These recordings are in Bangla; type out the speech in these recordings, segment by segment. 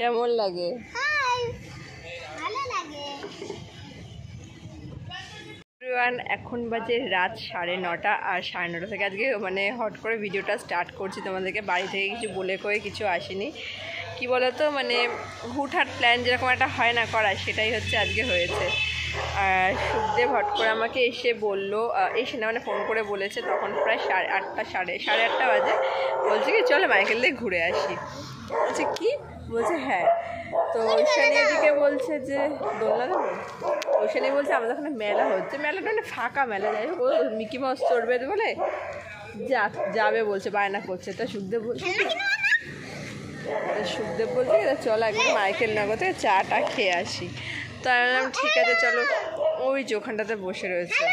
কেমন লাগে? এখন বাজে রাত 9:30 আর 9:30 থেকে আজকে মানে হট করে ভিডিওটা স্টার্ট করছি তোমাদেরকে। বাড়ি থেকে কিছু বলে কয়ে কিছু আসেনি, কি বলতো মানে হুটহাট প্ল্যান যেরকম একটা হয় না করা, সেটাই হচ্ছে আজকে হয়েছে। আর সুখদেব হট করে আমাকে এসে বললো, এসে না মানে ফোন করে বলেছে, তখন প্রায় 8:30 সাড়ে 8:30 বাজে। বলছে কি চলো মাইকেল দিয়ে ঘুরে আসি। বলছে কি? বলছে হ্যাঁ। তো ওইখানে এদিকে বলছে যে দোলনা দেবো, ওইখানে বলছে আমাদের ওখানে মেলা হচ্ছে, মেলাটা মানে ফাঁকা মেলা, যাই হোক ও মিকি মাউস চড়বে বলে যাবে বলছে, বায়না করছে। তো সুখদেব বলছে চলো একবার মাইকেল নগর থেকে চাটা খেয়ে আসি। তো আমি বললাম ঠিক আছে চলো, ওই যে ওখানটাতে বসে রয়েছে।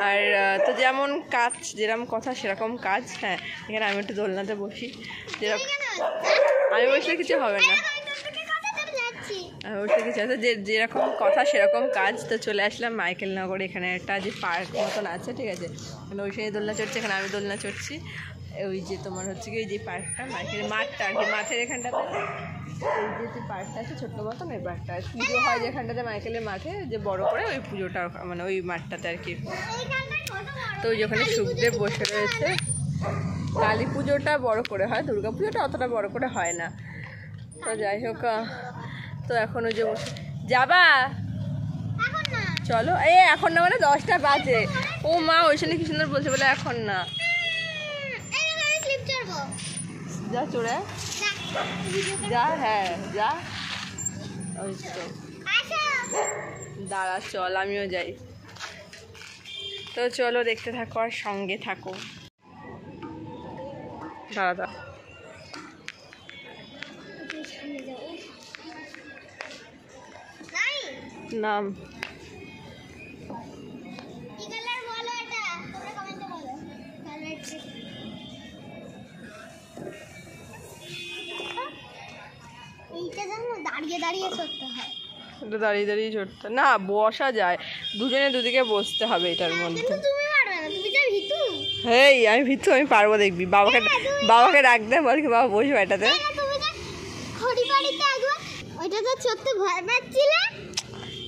আর তো যেমন কাজ যেরকম কথা সেরকম কাজ। হ্যাঁ, এখানে আমি একটু দোলনাতে বসি, যেরকম আমি বসলে কিছু হবে না, আমি বসলে কিছু আছে, যেরকম কথা সেরকম কাজ। তো চলে আসলাম মাইকেল নগরে, এখানে একটা যে পার্ক মতন আছে, ঠিক আছে, মানে ওই সাইডে দোলনা চড়ছে, এখানে আমি দোলনা চড়ছি। ওই যে তোমার হচ্ছে কি ওই যে পার্কটা, মাইকেল মাঠটা আর কি, মাঠের এখানটাতে ওই যে পার্কটা আছে ছোট্ট মতন, ওই পার্কটা পুজো হয় যেখানটাতে মাইকেলের মাঠে যে বড় করে, ওই পুজোটা মানে ওই মাঠটাতে আর কি। তো ওই যেখানে সুখদেব বসে রয়েছে, কালী পুজোটা বড় করে হয়, দুর্গা পুজোটা অতটা বড় করে হয় না। তো যাই হোক, তো এখন ওই যে যাবা চলো, এখন না মানে 10টা বাজে। ও মা ওইখানে কি সুন্দর বলছে বলে এখন না, যা চড়ে যা, হ্যাঁ যা, ওই তো দাঁড়া চল আমিও যাই। তো চলো দেখতে থাকো আর সঙ্গে থাকো। দাঁড়া নাম দাঁড়িয়ে দাঁড়িয়ে চড়তে না, বসা যায়, দুজনে দুদিকে বসতে হবে এটার মধ্যে। হেই আমি ভিতু, আমি পারবো দেখবি। বাবাকে ডাক দে, বল কি বাবা বসবে এটাতে।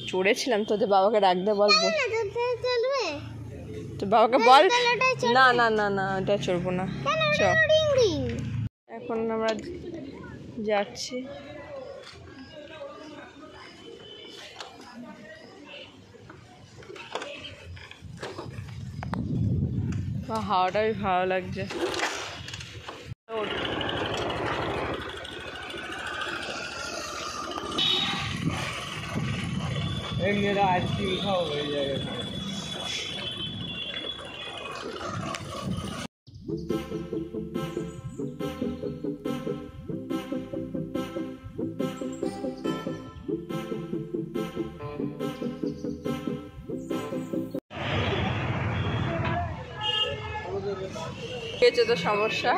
চড়েছিলাম তো, বাবাকে ডাক দে, বল তো বাবাকে বল। না না না না এটা চড়বো না, চল এখন আমরা যাচ্ছি। হাওয়াটা ভালো লাগছে। আইসক্রিম খাও হয়ে যাবে। তো সমস্যা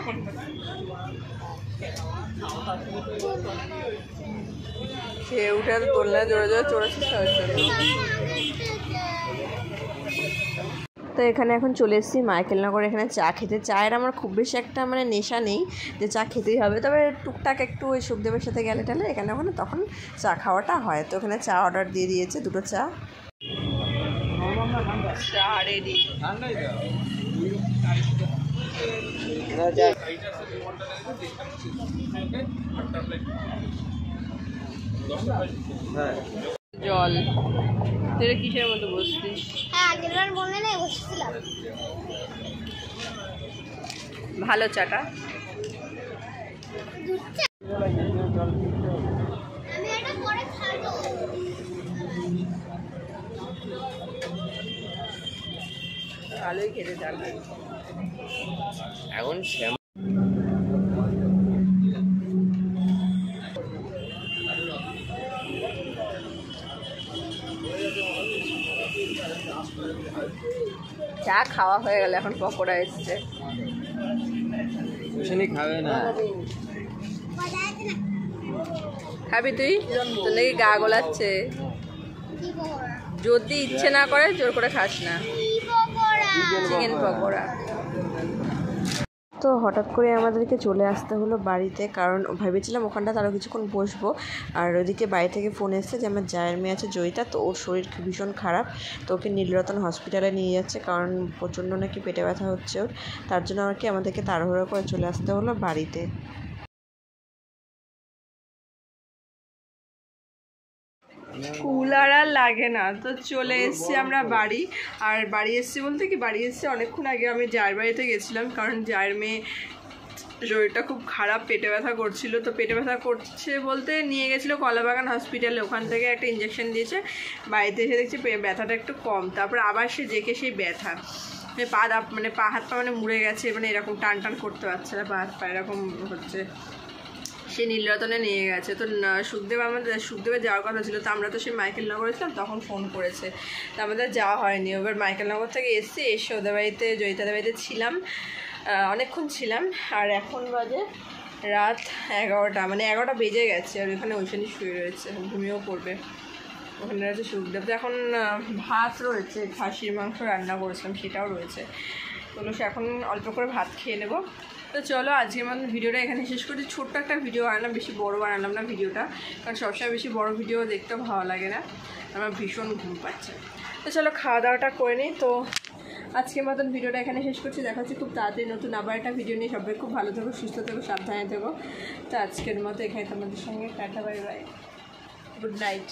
খেয়ে উঠে দোলনায় জোরে জোরে চড়েছে। তো এখানে এখন চলে এসেছি মাইকেল নগর, এখানে চা খেতে। চায়ের আমার খুব বেশি একটা মানে নেশা নেই যে চা খেতেই হবে, তবে টুকটাক একটু ওই সুখদেবের সাথে গেলে টেলে এখানে ওখানে তখন চা খাওয়াটা হয়। তো এখানে চা অর্ডার দিয়ে দিয়েছে, 2টো চা। চা রেডি। জল তুই কিসের মতো বসছিস? ভালো চাটা। ভালোই খেতে থাকবে এখন। চা খাওয়া হয়ে গেল, এখন পকোড়া এসছে। খাবে না, খাবি তুই? তোর নাকি গা গোলাচ্ছে, যদি ইচ্ছে না করে জোর করে খাস না। চিকেন পকোড়া। তো তো হঠাৎ করে আমাদেরকে চলে আসতে হলো বাড়িতে, কারণ ভেবেছিলাম ওখানটাতে আরও কিছুক্ষণ বসবো। আর ওইদিকে বাড়ি থেকে ফোন এসেছে যে আমার জায়ের মেয়ে আছে জয়িতা, তো ওর শরীর ভীষণ খারাপ, তো ওকে নীলরতন হসপিটালে নিয়ে যাচ্ছে, কারণ প্রচণ্ড নাকি পেটে ব্যথা হচ্ছে ওর। তার জন্য আর কি আমাদেরকে তাড়াহুড়ো করে চলে আসতে হলো বাড়িতে। কুলার আর লাগে না, তো চলে এসেছি আমরা বাড়ি। আর বাড়ি এসেছি বলতে কি, বাড়ি এসেছি অনেকক্ষণ আগে। আমি জায়ের বাড়িতে গেছিলাম, কারণ জায়ের মেয়ে শরীরটা খুব খারাপ, পেটে ব্যথা করছিল। তো পেটে ব্যথা করছে বলতে নিয়ে গেছিলো কলাবাগান হসপিটালে, ওখান থেকে একটা ইঞ্জেকশন দিয়েছে। বাড়িতে এসে দেখছি ব্যথাটা একটু কম, তারপর আবার সে জেকে সেই ব্যথা, মানে পা হাত পা মানে মুড়ে গেছে, মানে এরকম টান টান করতে পারছে না, পা হাত পা এরকম হচ্ছে। সে নীলরতনে নিয়ে গেছে। তো সুখদেবের যাওয়ার কথা ছিল, তো আমরা তো সেই মাইকেলনগর ছিলাম, তখন ফোন করেছে, তো আমাদের যাওয়া হয়নি। এবার মাইকেলনগর থেকে এসে ওদের বাড়িতে, জয়িতাদের বাড়িতে ছিলাম, অনেকক্ষণ ছিলাম। আর এখন বাজে রাত 11টা, মানে 11টা বেজে গেছে। আর ওখানে ওইখানে শুয়ে রয়েছে, ঘুমিয়েও পড়বে। ওখানে রয়েছে সুখদেব। তো এখন ভাত রয়েছে, খাসির মাংস রান্না করেছিলাম, সেটাও রয়েছে। চলো সে এখন অল্প করে ভাত খেয়ে নেবো। তো চলো আজকে আমাদের ভিডিওটা এখানে শেষ করছি। ছোট্ট একটা ভিডিও বানালাম, বেশি বড় বানালাম না ভিডিওটা, কারণ সবসময় বেশি বড় ভিডিও দেখতেও ভালো লাগে না, আমার ভীষণ ঘুম পাচ্ছে। তো চলো খাওয়া দাওয়াটা করে নিই। তো আজকের মতন ভিডিওটা এখানে শেষ করছি। দেখা হচ্ছে খুব তাড়াতাড়ি নতুন আবার একটা ভিডিও নিয়ে। সবাই খুব ভালো থেকো, সুস্থ থেকো, সাবধানে থেকো। তো আজকের মতো এখানে তোমাদের সঙ্গে tata, bye bye, good night.